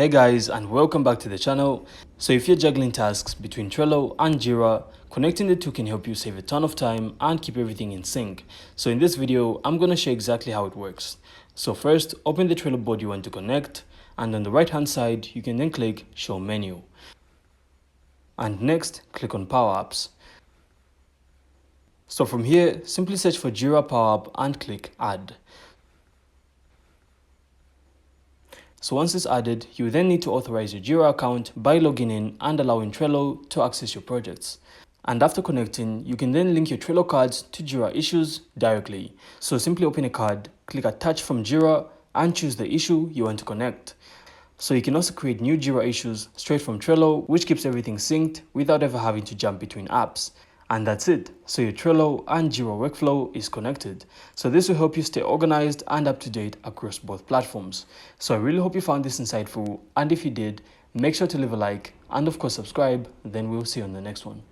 Hey guys, and welcome back to the channel. So if you're juggling tasks between Trello and Jira, connecting the two can help you save a ton of time and keep everything in sync. So in this video, I'm going to show exactly how it works. So first, open the Trello board you want to connect, and on the right hand side, you can then click Show Menu. And next, click on Power Apps. So from here, simply search for Jira Power-Up and click Add. So once it's added, you then need to authorize your Jira account by logging in and allowing Trello to access your projects. And after connecting, you can then link your Trello cards to Jira issues directly. So simply open a card, click Attach from Jira, and choose the issue you want to connect. So you can also create new Jira issues straight from Trello, which keeps everything synced without ever having to jump between apps. And that's it. So your Trello and Jira workflow is connected. So this will help you stay organized and up to date across both platforms. So I really hope you found this insightful, and if you did, make sure to leave a like and of course subscribe. Then we'll see you on the next one.